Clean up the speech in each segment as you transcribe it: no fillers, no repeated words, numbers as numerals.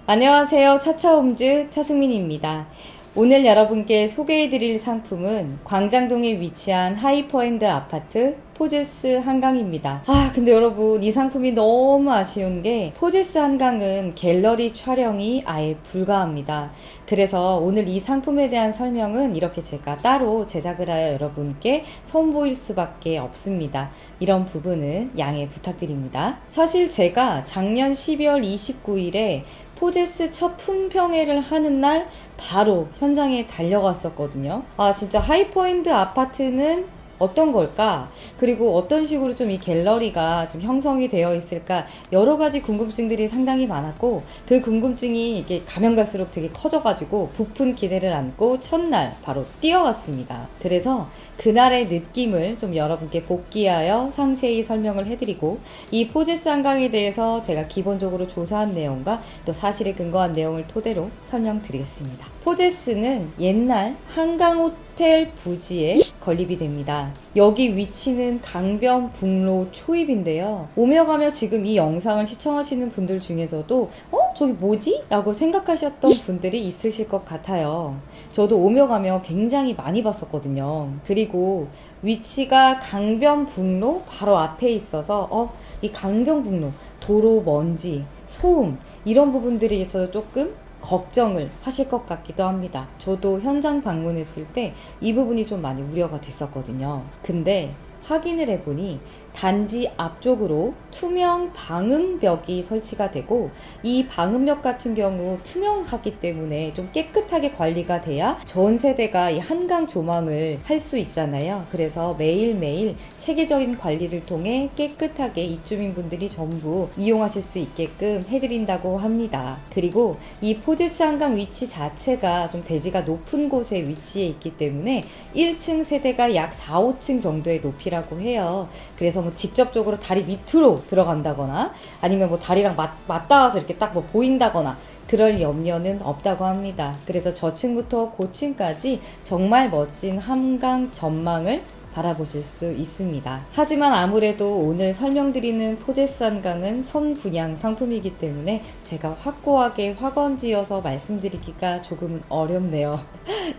안녕하세요. 차차홈즈 차승민입니다. 오늘 여러분께 소개해드릴 상품은 광장동에 위치한 하이퍼엔드 아파트 포제스 한강입니다. 근데 여러분, 이 상품이 너무 아쉬운 게 포제스 한강은 갤러리 촬영이 아예 불가합니다. 그래서 오늘 이 상품에 대한 설명은 이렇게 제가 따로 제작을 하여 여러분께 선보일 수밖에 없습니다. 이런 부분은 양해 부탁드립니다. 사실 제가 작년 12월 29일에 포제스 첫 품평회를 하는 날 바로 현장에 달려갔었거든요. 진짜 하이퍼엔드 아파트는 어떤 걸까? 그리고 어떤 식으로 좀 이 갤러리가 좀 형성이 되어 있을까? 여러 가지 궁금증들이 상당히 많았고, 그 궁금증이 이게 가면 갈수록 되게 커져가지고 부푼 기대를 안고 첫날 바로 뛰어갔습니다. 그래서 그날의 느낌을 좀 여러분께 복기하여 상세히 설명을 해드리고, 이 포제스 한강에 대해서 제가 기본적으로 조사한 내용과 또 사실에 근거한 내용을 토대로 설명드리겠습니다. 포제스는 옛날 한강 호텔 부지에 건립이 됩니다. 여기 위치는 강변북로 초입인데요. 오며 가며 지금 이 영상을 시청하시는 분들 중에서도 저기 뭐지? 라고 생각하셨던 분들이 있으실 것 같아요. 저도 오며 가며 굉장히 많이 봤었거든요. 그리고 위치가 강변북로 바로 앞에 있어서 이 강변북로, 도로 먼지, 소음 이런 부분들에 있어서 조금 걱정을 하실 것 같기도 합니다. 저도 현장 방문했을 때 이 부분이 좀 많이 우려가 됐었거든요. 근데 확인을 해보니 단지 앞쪽으로 투명 방음벽이 설치가 되고, 이 방음벽 같은 경우 투명하기 때문에 좀 깨끗하게 관리가 돼야 전 세대가 이 한강 조망을 할 수 있잖아요. 그래서 매일매일 체계적인 관리를 통해 깨끗하게 입주민분들이 전부 이용하실 수 있게끔 해드린다고 합니다. 그리고 이 포제스 한강 위치 자체가 좀 대지가 높은 곳에 위치해 있기 때문에 1층 세대가 약 4, 5층 정도의 높이라고 해요. 그래서 뭐 직접적으로 다리 밑으로 들어간다거나 아니면 뭐 다리랑 맞닿아서 이렇게 딱 뭐 보인다거나 그럴 염려는 없다고 합니다. 그래서 저층부터 고층까지 정말 멋진 한강 전망을 바라보실 수 있습니다. 하지만 아무래도 오늘 설명드리는 포제스 한강은 선분양 상품이기 때문에 제가 확고하게 확언지어서 말씀드리기가 조금 어렵네요.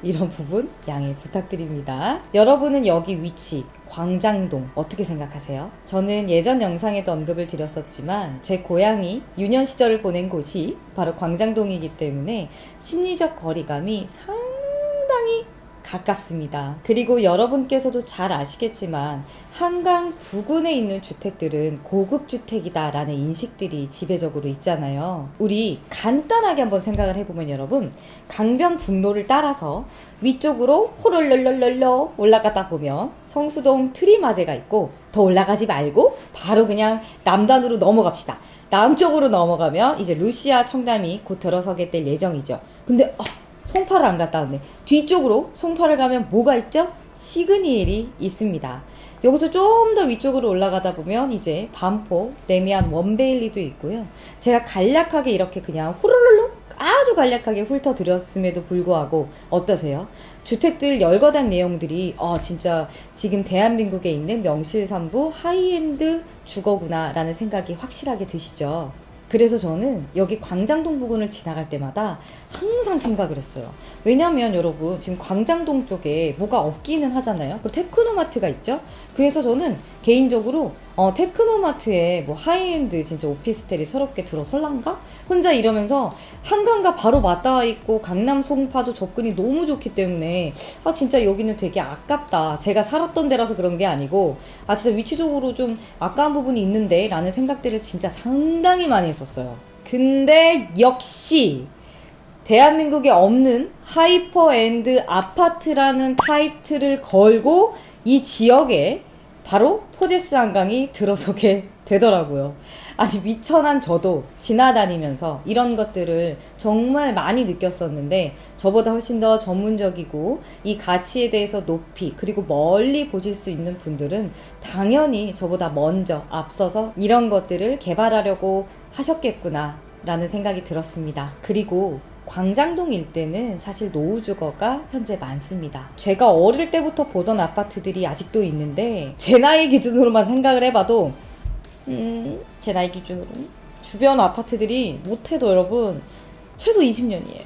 이런 부분 양해 부탁드립니다. 여러분은 여기 위치 광장동 어떻게 생각하세요? 저는 예전 영상에도 언급을 드렸었지만 제 고향이 유년 시절을 보낸 곳이 바로 광장동이기 때문에 심리적 거리감이 상당히 가깝습니다. 그리고 여러분께서도 잘 아시겠지만 한강 부근에 있는 주택들은 고급 주택이다 라는 인식들이 지배적으로 있잖아요. 우리 간단하게 한번 생각을 해보면 여러분, 강변북로를 따라서 위쪽으로 호롤롤롤롤 올라가다 보면 성수동 트리마제가 있고, 더 올라가지 말고 바로 그냥 남단으로 넘어갑시다. 남쪽으로 넘어가면 이제 루시아 청담이 곧 들어서게 될 예정이죠. 근데 송파를 안 갔다 왔네. 뒤쪽으로 송파를 가면 뭐가 있죠? 시그니엘이 있습니다. 여기서 좀 더 위쪽으로 올라가다 보면 이제 반포, 레미안, 원베일리도 있고요. 제가 간략하게 이렇게 그냥 호롤롤로 아주 간략하게 훑어드렸음에도 불구하고 어떠세요? 주택들 열거된 내용들이 진짜 지금 대한민국에 있는 명실상부 하이엔드 주거구나 라는 생각이 확실하게 드시죠? 그래서 저는 여기 광장동 부근을 지나갈 때마다 항상 생각을 했어요. 왜냐면 여러분, 지금 광장동 쪽에 뭐가 없기는 하잖아요. 그리고 테크노마트가 있죠. 그래서 저는 개인적으로 테크노마트에 뭐 하이엔드 진짜 오피스텔이 새롭게 들어설란가? 혼자 이러면서 한강과 바로 맞닿아 있고 강남 송파도 접근이 너무 좋기 때문에 진짜 여기는 되게 아깝다. 제가 살았던 데라서 그런 게 아니고 진짜 위치적으로 좀 아까운 부분이 있는데 라는 생각들을 진짜 상당히 많이 했었어요. 근데 역시 대한민국에 없는 하이퍼엔드 아파트라는 타이틀을 걸고 이 지역에 바로 포제스 한강이 들어서게 되더라고요. 미천한 저도 지나다니면서 이런 것들을 정말 많이 느꼈었는데, 저보다 훨씬 더 전문적이고 이 가치에 대해서 높이 그리고 멀리 보실 수 있는 분들은 당연히 저보다 먼저 앞서서 이런 것들을 개발하려고 하셨겠구나 라는 생각이 들었습니다. 그리고 광장동 일대는 사실 노후주거가 현재 많습니다. 제가 어릴 때부터 보던 아파트들이 아직도 있는데 제 나이 기준으로만 생각을 해봐도 제 나이 기준으로는 주변 아파트들이 못해도 여러분 최소 20년이에요.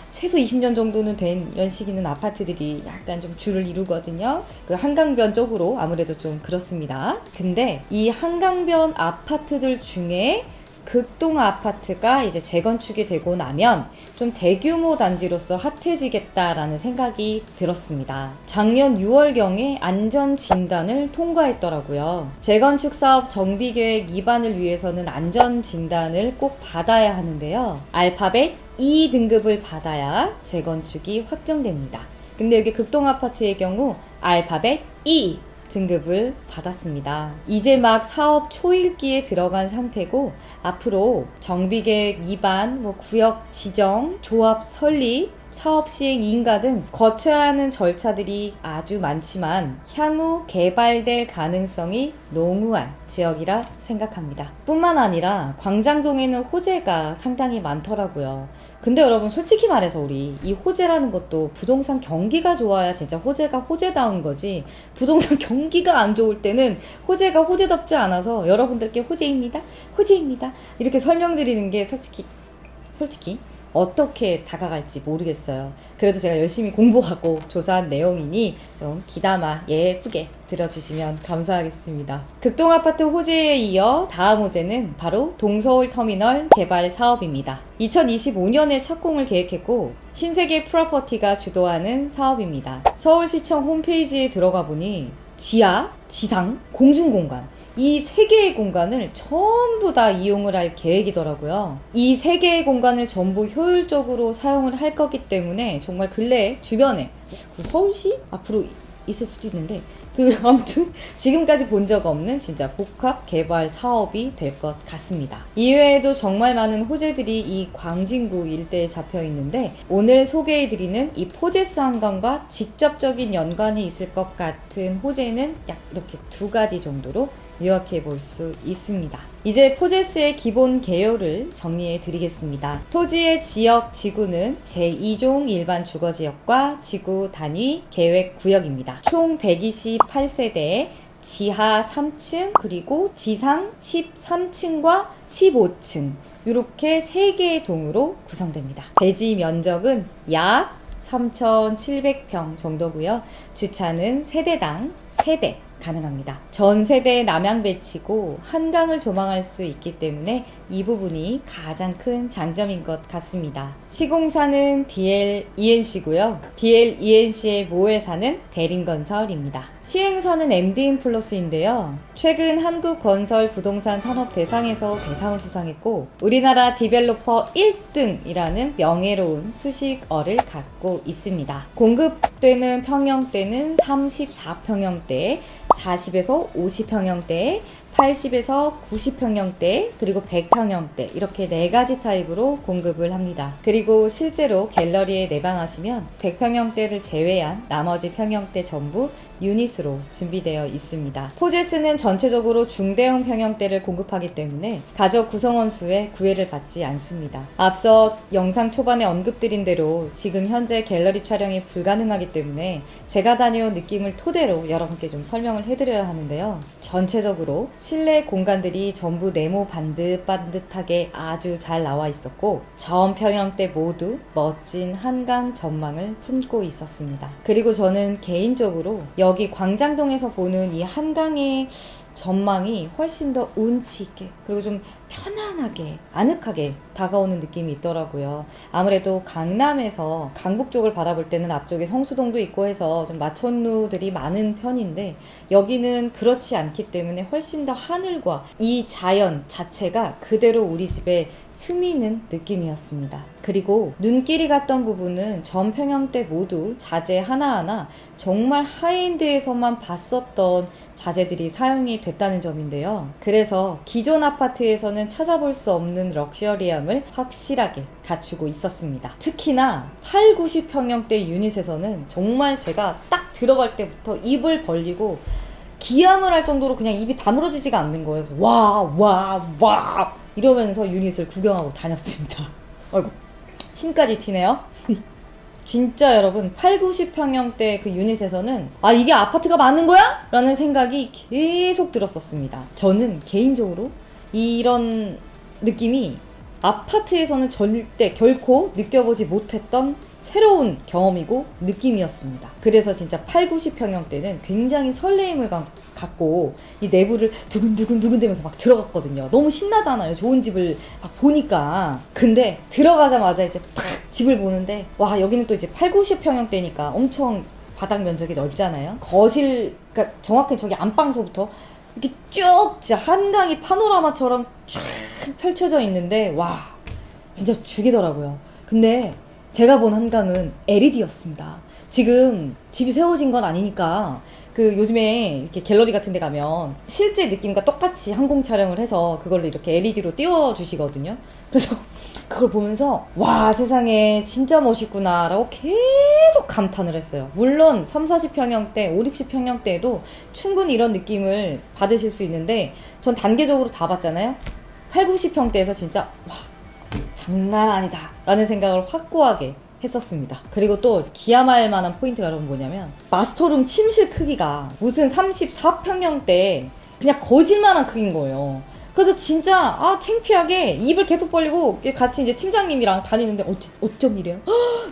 최소 20년 정도는 된 연식 있는 아파트들이 약간 좀 줄을 이루거든요. 그 한강변 쪽으로 아무래도 좀 그렇습니다. 근데 이 한강변 아파트들 중에 극동 아파트가 이제 재건축이 되고 나면 좀 대규모 단지로서 핫해지겠다라는 생각이 들었습니다. 작년 6월경에 안전진단을 통과했더라고요. 재건축 사업 정비계획 위반을 위해서는 안전진단을 꼭 받아야 하는데요. 알파벳 E 등급을 받아야 재건축이 확정됩니다. 근데 여기 극동 아파트의 경우 알파벳 E 등급을 받았습니다. 이제 막 사업 초일기에 들어간 상태고 앞으로 정비계획 위반, 구역 지정, 조합 설립, 사업 시행 인가 등 거쳐야 하는 절차들이 아주 많지만 향후 개발될 가능성이 농후한 지역이라 생각합니다. 뿐만 아니라 광장동에는 호재가 상당히 많더라고요. 근데 여러분 솔직히 말해서 우리 이 호재라는 것도 부동산 경기가 좋아야 진짜 호재가 호재다운 거지, 부동산 경기가 안 좋을 때는 호재가 호재답지 않아서 여러분들께 호재입니다 이렇게 설명드리는 게 솔직히 어떻게 다가갈지 모르겠어요. 그래도 제가 열심히 공부하고 조사한 내용이니 좀 귀담아 예쁘게 들어주시면 감사하겠습니다. 극동아파트 호재에 이어 다음 호재는 바로 동서울 터미널 개발 사업입니다. 2025년에 착공을 계획했고 신세계 프로퍼티가 주도하는 사업입니다. 서울시청 홈페이지에 들어가 보니 지하, 지상, 공중공간 이 세 개의 공간을 전부 다 이용을 할 계획이더라고요. 이 세 개의 공간을 전부 효율적으로 사용을 할 거기 때문에 정말 근래에 주변에 서울시 앞으로 있을 수도 있는데 아무튼 지금까지 본 적 없는 진짜 복합 개발 사업이 될 것 같습니다. 이외에도 정말 많은 호재들이 이 광진구 일대에 잡혀 있는데 오늘 소개해드리는 이 포제스 한강과 직접적인 연관이 있을 것 같은 호재는 약 이렇게 2가지 정도로 요약해 볼 수 있습니다. 이제 포제스의 기본 개요를 정리해 드리겠습니다. 토지의 지역 지구는 제2종 일반 주거지역과 지구 단위 계획 구역입니다. 총 128세대에 지하 3층 그리고 지상 13층과 15층 이렇게 3개의 동으로 구성됩니다. 대지 면적은 약 3,700평 정도고요. 주차는 세대당 3대 가능합니다. 전 세대 남양 배치고 한강을 조망할 수 있기 때문에 이 부분이 가장 큰 장점인 것 같습니다. 시공사는 DL-ENC고요. DL-ENC의 모회사는 대림건설입니다. 시행사는 MD인플러스인데요. 최근 한국건설 부동산 산업 대상에서 대상을 수상했고 우리나라 디벨로퍼 1등이라는 명예로운 수식어를 갖고 있습니다. 공급되는 평형대는 34평형대, 40에서 50평형대, 80에서 90평형대, 그리고 100평형대 이렇게 4가지 타입으로 공급을 합니다. 그리고 실제로 갤러리에 내방하시면 100평형대를 제외한 나머지 평형대 전부 유닛으로 준비되어 있습니다. 포제스는 전체적으로 중대형 평형대를 공급하기 때문에 가족 구성원 수에 구애를 받지 않습니다. 앞서 영상 초반에 언급드린 대로 지금 현재 갤러리 촬영이 불가능하기 때문에 제가 다녀온 느낌을 토대로 여러분께 좀 설명을 해드려야 하는데요. 전체적으로 실내 공간들이 전부 네모 반듯반듯하게 아주 잘 나와 있었고 전 평형대 모두 멋진 한강 전망을 품고 있었습니다. 그리고 저는 개인적으로 여기 광장동에서 보는 이 한강의 전망이 훨씬 더 운치 있게 그리고 좀 편안하게 아늑하게 다가오는 느낌이 있더라고요. 아무래도 강남에서 강북 쪽을 바라볼 때는 앞쪽에 성수동도 있고 해서 좀 마천루들이 많은 편인데 여기는 그렇지 않기 때문에 훨씬 더 하늘과 이 자연 자체가 그대로 우리 집에 스미는 느낌이었습니다. 그리고 눈길이 갔던 부분은 전 평형대 모두 자재 하나하나 정말 하이엔드에서만 봤었던 자재들이 사용이 됐다는 점인데요. 그래서 기존 아파트에서는 찾아볼 수 없는 럭셔리함을 확실하게 갖추고 있었습니다. 특히나 8, 90평형대 유닛에서는 정말 제가 딱 들어갈 때부터 입을 벌리고 기함을 할 정도로 그냥 입이 다물어지지가 않는 거예요. 그래서 와 이러면서 유닛을 구경하고 다녔습니다. 아이고 침까지 튀네요. 진짜 여러분 8, 90평형대 그 유닛에서는 이게 아파트가 많은 거야? 라는 생각이 계속 들었었습니다. 저는 개인적으로 이런 느낌이 아파트에서는 절대 결코 느껴보지 못했던 새로운 경험이고 느낌이었습니다. 그래서 진짜 8, 90평형대는 굉장히 설레임을 갖고 이 내부를 두근두근 대면서 막 들어갔거든요. 너무 신나잖아요. 좋은 집을 막 보니까. 근데 들어가자마자 이제 탁 집을 보는데 와, 여기는 또 이제 8, 90평형대니까 엄청 바닥 면적이 넓잖아요. 거실, 그러니까 정확히 저기 안방서부터 이렇게 쭉 진짜 한강이 파노라마처럼 쫙 펼쳐져 있는데 와, 진짜 죽이더라고요. 근데 제가 본 한강은 LED였습니다. 지금 집이 세워진 건 아니니까 그 요즘에 이렇게 갤러리 같은 데 가면 실제 느낌과 똑같이 항공 촬영을 해서 그걸로 이렇게 LED로 띄워주시거든요. 그래서 그걸 보면서 와, 세상에 진짜 멋있구나 라고 계속 감탄을 했어요. 물론 3, 40평형대, 5, 60평형대에도 충분히 이런 느낌을 받으실 수 있는데 전 단계적으로 다 봤잖아요. 8, 90평대에서 진짜 와, 장난 아니다 라는 생각을 확고하게 했었습니다. 그리고 또 기함할 만한 포인트가 여러분 뭐냐면 마스터룸 침실 크기가 무슨 34평형대 그냥 거짓말한 크기인 거예요. 그래서 진짜 창피하게 입을 계속 벌리고 같이 이제 팀장님이랑 다니는데 어쩜 이래요?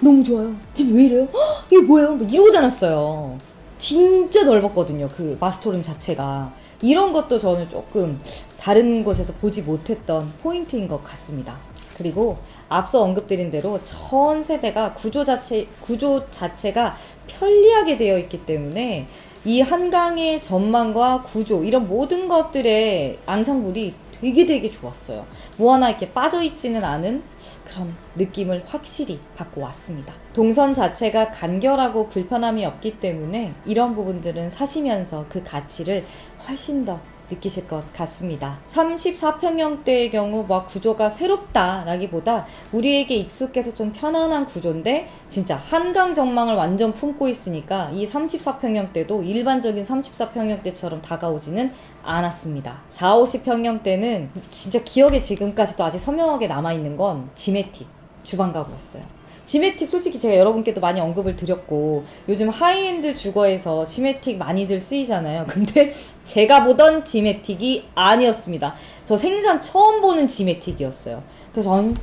너무 좋아요. 지금 왜 이래요? 이게 뭐예요? 이러고 다녔어요. 진짜 넓었거든요. 그 마스터룸 자체가. 이런 것도 저는 조금 다른 곳에서 보지 못했던 포인트인 것 같습니다. 그리고 앞서 언급드린 대로 전 세대가 구조 자체가 편리하게 되어 있기 때문에 이 한강의 전망과 구조 이런 모든 것들의 앙상블이 되게 좋았어요. 뭐 하나 이렇게 빠져있지는 않은 그런 느낌을 확실히 받고 왔습니다. 동선 자체가 간결하고 불편함이 없기 때문에 이런 부분들은 사시면서 그 가치를 훨씬 더 느끼실 것 같습니다. 34평형대의 경우 막 구조가 새롭다라기보다 우리에게 익숙해서 좀 편안한 구조인데 진짜 한강 전망을 완전 품고 있으니까 이 34평형대도 일반적인 34평형대처럼 다가오지는 않았습니다. 4, 50평형대는 진짜 기억에 지금까지도 아직 선명하게 남아있는 건 지메틱 주방 가구였어요. 지메틱 솔직히 제가 여러분께도 많이 언급을 드렸고 요즘 하이엔드 주거에서 지메틱 많이들 쓰이잖아요. 근데 제가 보던 지메틱이 아니었습니다. 저 생전 처음 보는 지메틱이었어요. 그래서 아니,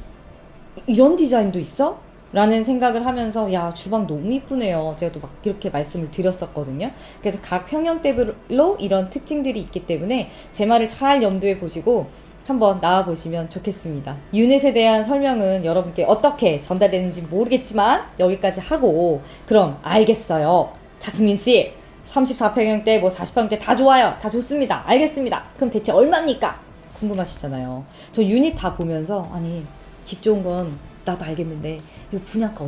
이런 디자인도 있어? 라는 생각을 하면서 야, 주방 너무 이쁘네요. 제가 또 막 이렇게 말씀을 드렸었거든요. 그래서 각 평형대별로 이런 특징들이 있기 때문에 제 말을 잘 염두에 보시고 한번 나와보시면 좋겠습니다. 유닛에 대한 설명은 여러분께 어떻게 전달되는지 모르겠지만 여기까지 하고 그럼 알겠어요. 자스민씨 34평형대 뭐 40평형대 다 좋아요. 다 좋습니다. 알겠습니다. 그럼 대체 얼마입니까? 궁금하시잖아요. 저 유닛 다 보면서 아니 집 좋은 건 나도 알겠는데 이거 분양가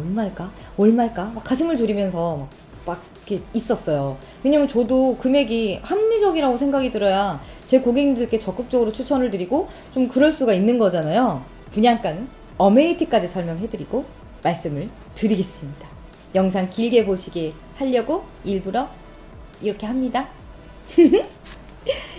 얼마일까? 막 가슴을 졸이면서 막 이렇게 있었어요. 왜냐면 저도 금액이 합리적이라고 생각이 들어야 제 고객님들께 적극적으로 추천을 드리고 좀 그럴 수가 있는 거잖아요. 분양가는 어메니티까지 설명해드리고 말씀을 드리겠습니다. 영상 길게 보시게 하려고 일부러 이렇게 합니다.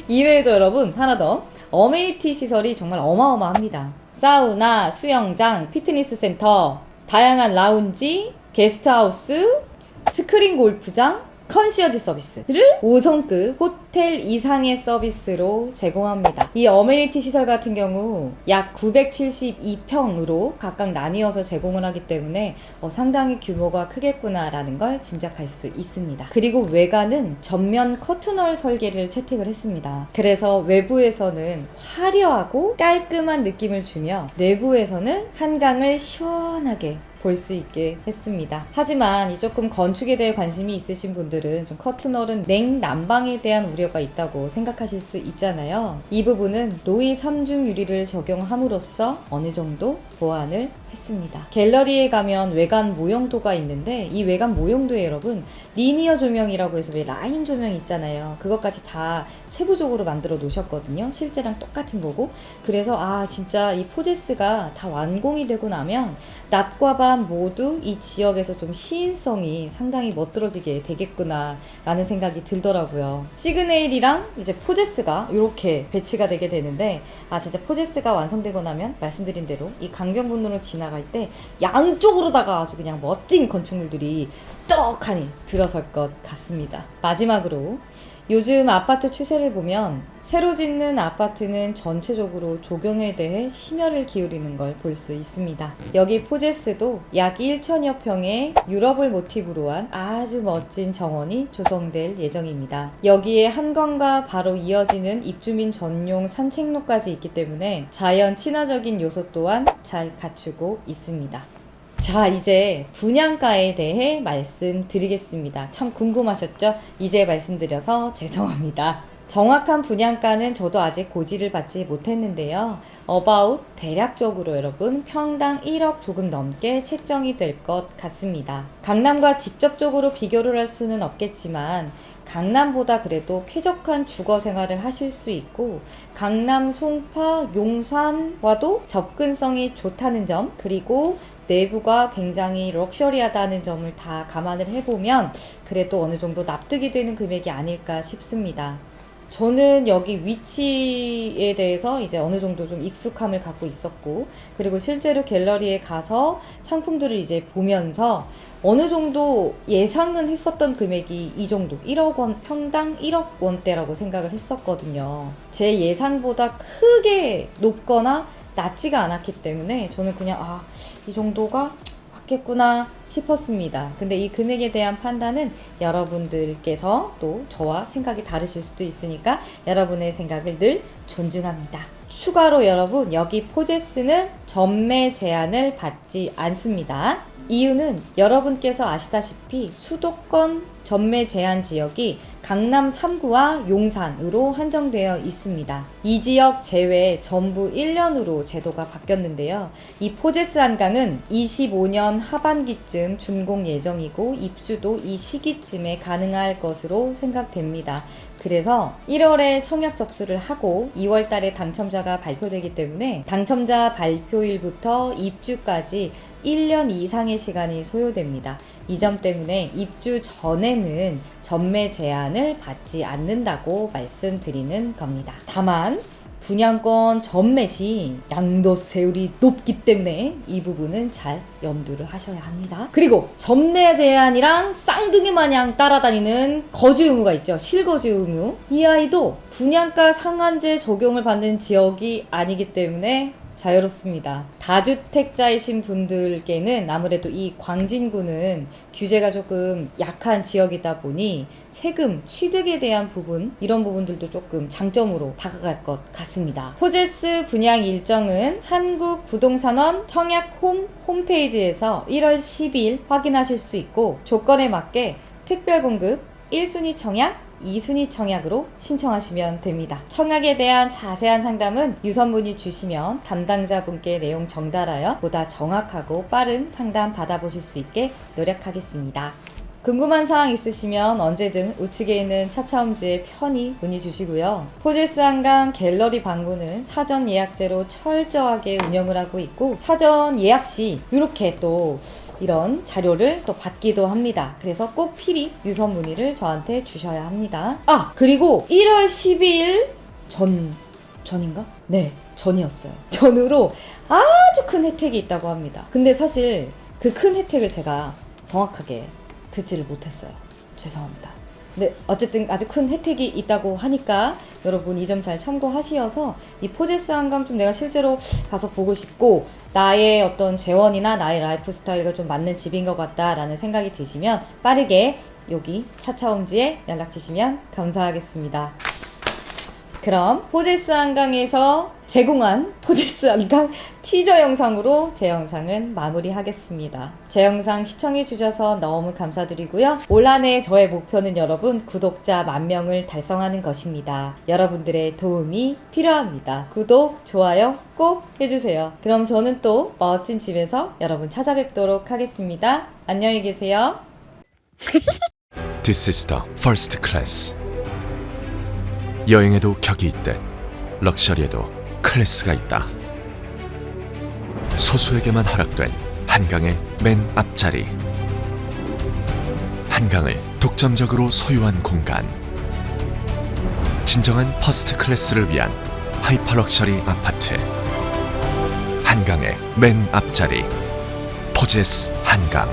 이외에도 여러분 하나 더 어메니티 시설이 정말 어마어마합니다. 사우나, 수영장, 피트니스 센터, 다양한 라운지, 게스트하우스, 스크린 골프장, 컨시어지 서비스를 5성급 호텔 이상의 서비스로 제공합니다. 이 어메니티 시설 같은 경우 약 972평으로 각각 나뉘어서 제공을 하기 때문에 상당히 규모가 크겠구나라는 걸 짐작할 수 있습니다. 그리고 외관은 전면 커튼홀 설계를 채택을 했습니다. 그래서 외부에서는 화려하고 깔끔한 느낌을 주며 내부에서는 한강을 시원하게 볼 수 있게 했습니다. 하지만 이 조금 건축에 대해 관심이 있으신 분들은 좀 커튼홀은 냉난방에 대한 우려가 있다고 생각하실 수 있잖아요. 이 부분은 로이 3중 유리를 적용함으로써 어느 정도 보완을 했습니다. 갤러리에 가면 외관 모형도가 있는데 이 외관 모형도에 여러분 리니어 조명이라고 해서 왜 라인 조명 있잖아요. 그것까지 다 세부적으로 만들어 놓으셨거든요. 실제랑 똑같은 거고. 그래서 진짜 이 포제스가 다 완공이 되고 나면 낮과 밤 모두 이 지역에서 좀 시인성이 상당히 멋들어지게 되겠구나 라는 생각이 들더라고요. 시그네일이랑 이제 포제스가 이렇게 배치가 되게 되는데 진짜 포제스가 완성되고 나면 말씀드린 대로 이 강변북로를 지나갈 때 양쪽으로다가 아주 그냥 멋진 건축물들이 떡하니 들어설 것 같습니다. 마지막으로 요즘 아파트 추세를 보면 새로 짓는 아파트는 전체적으로 조경에 대해 심혈을 기울이는 걸 볼 수 있습니다. 여기 포제스도 약 1천여 평의 유럽을 모티브로 한 아주 멋진 정원이 조성될 예정입니다. 여기에 한강과 바로 이어지는 입주민 전용 산책로까지 있기 때문에 자연 친화적인 요소 또한 잘 갖추고 있습니다. 자, 이제 분양가에 대해 말씀드리겠습니다. 참 궁금하셨죠? 이제 말씀드려서 죄송합니다. 정확한 분양가는 저도 아직 고지를 받지 못했는데요. about 대략적으로 여러분 평당 1억 조금 넘게 책정이 될 것 같습니다. 강남과 직접적으로 비교를 할 수는 없겠지만 강남보다 그래도 쾌적한 주거 생활을 하실 수 있고 강남, 송파, 용산과도 접근성이 좋다는 점, 그리고 내부가 굉장히 럭셔리하다는 점을 다 감안을 해보면 그래도 어느 정도 납득이 되는 금액이 아닐까 싶습니다. 저는 여기 위치에 대해서 이제 어느 정도 좀 익숙함을 갖고 있었고, 그리고 실제로 갤러리에 가서 상품들을 이제 보면서 어느 정도 예상은 했었던 금액이 이 정도 1억 원, 평당 1억 원대라고 생각을 했었거든요. 제 예상보다 크게 높거나 낮지가 않았기 때문에 저는 그냥 이 정도가 맞겠구나 싶었습니다. 근데 이 금액에 대한 판단은 여러분들께서 또 저와 생각이 다르실 수도 있으니까 여러분의 생각을 늘 존중합니다. 추가로 여러분, 여기 포제스는 전매 제한을 받지 않습니다. 이유는 여러분께서 아시다시피 수도권 전매 제한 지역이 강남 3구와 용산으로 한정되어 있습니다. 이 지역 제외 전부 1년으로 제도가 바뀌었는데요. 이 포제스 한강은 25년 하반기쯤 준공 예정이고 입주도 이 시기쯤에 가능할 것으로 생각됩니다. 그래서 1월에 청약 접수를 하고 2월 달에 당첨자가 발표되기 때문에 당첨자 발표일부터 입주까지 1년 이상의 시간이 소요됩니다. 이 점 때문에 입주 전에는 전매 제한을 받지 않는다고 말씀드리는 겁니다. 다만 분양권 전매 시 양도세율이 높기 때문에 이 부분은 잘 염두를 하셔야 합니다. 그리고 전매 제한이랑 쌍둥이 마냥 따라다니는 거주 의무가 있죠. 실거주 의무. 이 아이도 분양가 상한제 적용을 받는 지역이 아니기 때문에 자유롭습니다. 다주택자이신 분들께는 아무래도 이 광진구는 규제가 조금 약한 지역이다 보니 세금 취득에 대한 부분, 이런 부분들도 조금 장점으로 다가갈 것 같습니다. 포제스 분양 일정은 한국부동산원 청약 홈페이지에서 1월 10일 확인하실 수 있고 조건에 맞게 특별공급 1순위 청약, 2순위 청약으로 신청하시면 됩니다. 청약에 대한 자세한 상담은 유선문의 주시면 담당자분께 내용 전달하여 보다 정확하고 빠른 상담 받아보실 수 있게 노력하겠습니다. 궁금한 사항 있으시면 언제든 우측에 있는 차차홈즈에 편히 문의 주시고요. 포제스 한강 갤러리 방문은 사전 예약제로 철저하게 운영을 하고 있고 사전 예약 시 이렇게 또 이런 자료를 또 받기도 합니다. 그래서 꼭 필히 유선 문의를 저한테 주셔야 합니다. 그리고 1월 12일 전인가? 네, 전이었어요. 전으로 아주 큰 혜택이 있다고 합니다. 근데 사실 그 큰 혜택을 제가 정확하게 듣지를 못했어요. 죄송합니다. 근데 어쨌든 아주 큰 혜택이 있다고 하니까 여러분 이 점 잘 참고하시어서 이 포제스 한강 좀 내가 실제로 가서 보고 싶고 나의 어떤 재원이나 나의 라이프 스타일과 좀 맞는 집인 것 같다라는 생각이 드시면 빠르게 여기 차차홈즈에 연락 주시면 감사하겠습니다. 그럼 포제스 한강에서 제공한 포제스 한강 티저 영상으로 제 영상은 마무리하겠습니다. 제 영상 시청해주셔서 너무 감사드리고요. 올 한 해 저의 목표는 여러분 구독자 10,000명을 달성하는 것입니다. 여러분들의 도움이 필요합니다. 구독, 좋아요 꼭 해주세요. 그럼 저는 또 멋진 집에서 여러분 찾아뵙도록 하겠습니다. 안녕히 계세요. This is the first class. 여행에도 격이 있듯 럭셔리에도 클래스가 있다. 소수에게만 허락된 한강의 맨 앞자리. 한강을 독점적으로 소유한 공간. 진정한 퍼스트 클래스를 위한 하이퍼 럭셔리 아파트. 한강의 맨 앞자리. 포제스 한강.